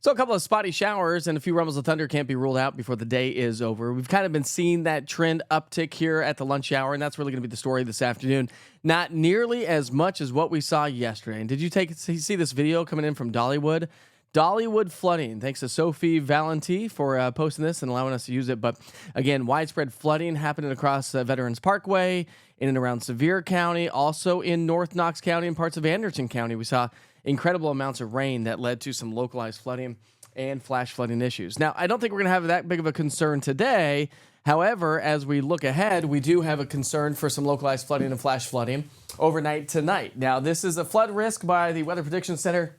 So a couple of spotty showers and a few rumbles of thunder can't be ruled out before the day is over. We've kind of been seeing that trend uptick here at the lunch hour, and that's really going to be the story this afternoon. Not nearly as much as what we saw yesterday. And did you see this video coming in from Dollywood? Dollywood flooding. Thanks to Sophie Valenti for posting this and allowing us to use it. But again, widespread flooding happening across Veterans Parkway, in and around Sevier County, also in North Knox County and parts of Anderson County. We saw incredible amounts of rain that led to some localized flooding and flash flooding issues. Now, I don't think we're going to have that big of a concern today. However, as we look ahead, we do have a concern for some localized flooding and flash flooding overnight tonight. Now, this is a flood risk by the Weather Prediction Center,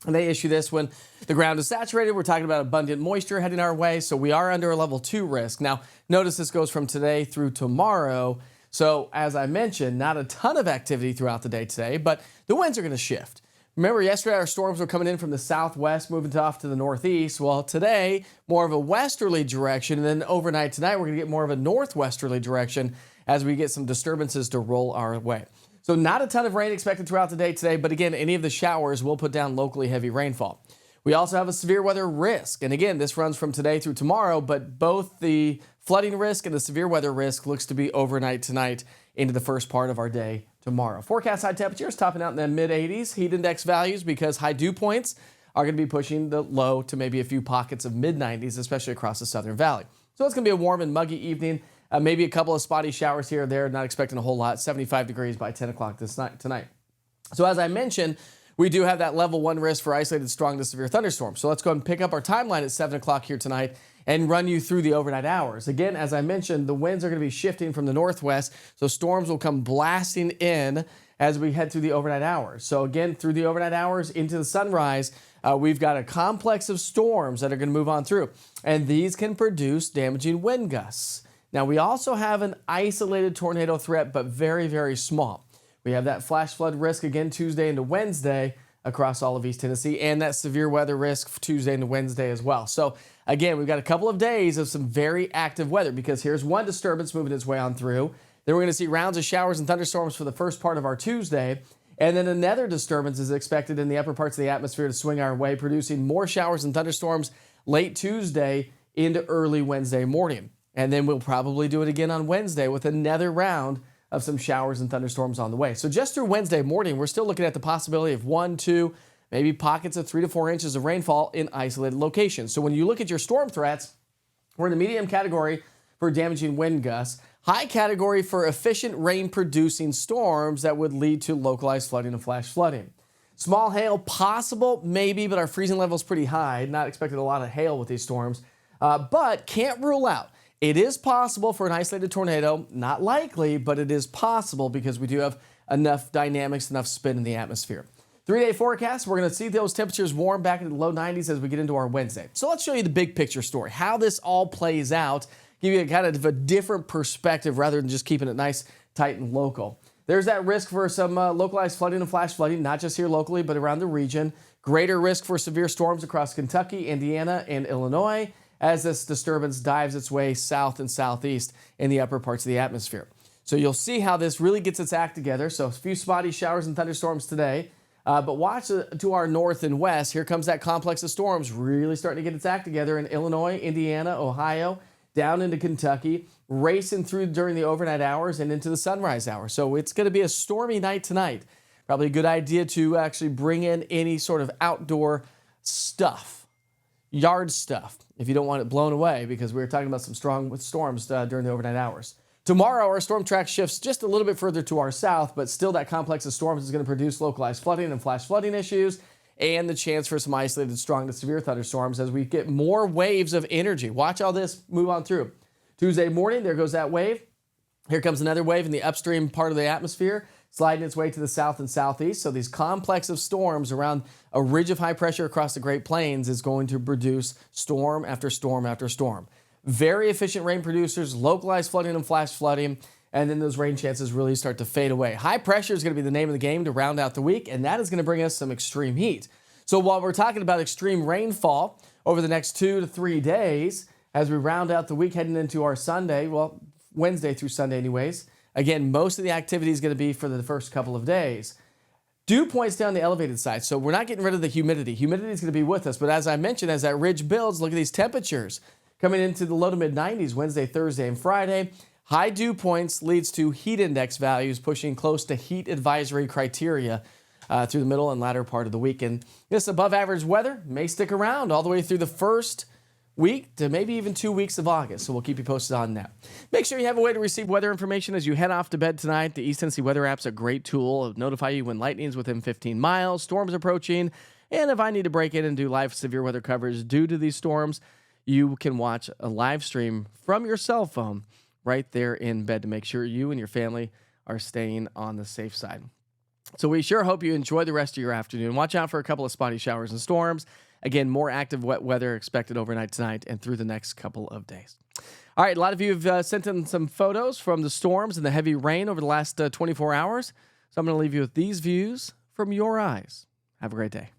and they issue this when the ground is saturated. We're talking about abundant moisture heading our way, so we are under a level 2 risk. Now, notice this goes from today through tomorrow. So, as I mentioned, not a ton of activity throughout the day today, but the winds are going to shift. Remember, yesterday our storms were coming in from the southwest, moving off to the northeast. Well, today, more of a westerly direction, and then overnight tonight, we're going to get more of a northwesterly direction as we get some disturbances to roll our way. So not a ton of rain expected throughout the day today, but again, any of the showers will put down locally heavy rainfall. We also have a severe weather risk, and again, this runs from today through tomorrow, but both the flooding risk and the severe weather risk looks to be overnight tonight into the first part of our day tomorrow. Forecast high temperatures topping out in the mid-80s. Heat index values, because high dew points are going to be pushing the low to maybe a few pockets of mid-90s, especially across the Southern Valley. So it's going to be a warm and muggy evening. Maybe a couple of spotty showers here or there. Not expecting a whole lot. 75 degrees by 10 o'clock tonight. So as I mentioned, we do have that level 1 risk for isolated strong to severe thunderstorms. So let's go ahead and pick up our timeline at 7 o'clock here tonight and run you through the overnight hours. Again, as I mentioned, the winds are going to be shifting from the northwest, so storms will come blasting in as we head through the overnight hours. So again, through the overnight hours into the sunrise, we've got a complex of storms that are going to move on through, and these can produce damaging wind gusts. Now, we also have an isolated tornado threat, but very, very small. We have that flash flood risk again Tuesday into Wednesday across all of East Tennessee, and that severe weather risk Tuesday into Wednesday as well. So again, we've got a couple of days of some very active weather, because here's one disturbance moving its way on through. Then we're going to see rounds of showers and thunderstorms for the first part of our Tuesday. And then another disturbance is expected in the upper parts of the atmosphere to swing our way, producing more showers and thunderstorms late Tuesday into early Wednesday morning. And then we'll probably do it again on Wednesday with another round of some showers and thunderstorms on the way. So just through Wednesday morning, we're still looking at the possibility of 1, 2, maybe pockets of 3 to 4 inches of rainfall in isolated locations. So when you look at your storm threats, we're in the medium category for damaging wind gusts, high category for efficient rain-producing storms that would lead to localized flooding and flash flooding. Small hail possible, maybe, but our freezing level is pretty high. Not expecting a lot of hail with these storms, but can't rule out. It is possible for an isolated tornado, not likely, but it is possible because we do have enough dynamics, enough spin in the atmosphere. 3-day forecast, we're going to see those temperatures warm back into the low 90s as we get into our Wednesday. So let's show you the big picture story, how this all plays out, give you a kind of a different perspective rather than just keeping it nice, tight, and local. There's that risk for some localized flooding and flash flooding, not just here locally, but around the region. Greater risk for severe storms across Kentucky, Indiana, and Illinois, as this disturbance dives its way south and southeast in the upper parts of the atmosphere. So you'll see how this really gets its act together. So a few spotty showers and thunderstorms today, but watch to our north and west. Here comes that complex of storms really starting to get its act together in Illinois, Indiana, Ohio, down into Kentucky, racing through during the overnight hours and into the sunrise hour. So it's going to be a stormy night tonight. Probably a good idea to actually bring in any sort of outdoor stuff, yard stuff, if you don't want it blown away, because we were talking about some strong storms during the overnight hours. Tomorrow, our storm track shifts just a little bit further to our south, but still that complex of storms is going to produce localized flooding and flash flooding issues and the chance for some isolated strong to severe thunderstorms as we get more waves of energy. Watch all this move on through. Tuesday morning, there goes that wave. Here comes another wave in the upstream part of the atmosphere, sliding its way to the south and southeast. So these complex of storms around a ridge of high pressure across the Great Plains is going to produce storm after storm after storm. Very efficient rain producers, localized flooding and flash flooding, and then those rain chances really start to fade away. High pressure is going to be the name of the game to round out the week, and that is going to bring us some extreme heat. So while we're talking about extreme rainfall over the next 2 to 3 days, as we round out the week heading into our Sunday, well, Wednesday through Sunday anyways, again, most of the activity is going to be for the first couple of days. Dew points down the elevated side, so we're not getting rid of the humidity. Humidity is going to be with us, but as I mentioned, as that ridge builds, look at these temperatures coming into the low to mid 90s Wednesday, Thursday, and Friday. High dew points leads to heat index values pushing close to heat advisory criteria through the middle and latter part of the week. And this above average weather may stick around all the way through the first week to maybe even 2 weeks of August. So we'll keep you posted on that. Make sure you have a way to receive weather information as you head off to bed tonight. The East Tennessee Weather App's a great tool. It'll notify you when lightning's within 15 miles, storms approaching, and if I need to break in and do live severe weather coverage due to these storms, you can watch a live stream from your cell phone right there in bed to make sure you and your family are staying on the safe side. So we sure hope you enjoy the rest of your afternoon. Watch out for a couple of spotty showers and storms. Again, more active wet weather expected overnight tonight and through the next couple of days. All right, a lot of you have sent in some photos from the storms and the heavy rain over the last 24 hours. So I'm going to leave you with these views from your eyes. Have a great day.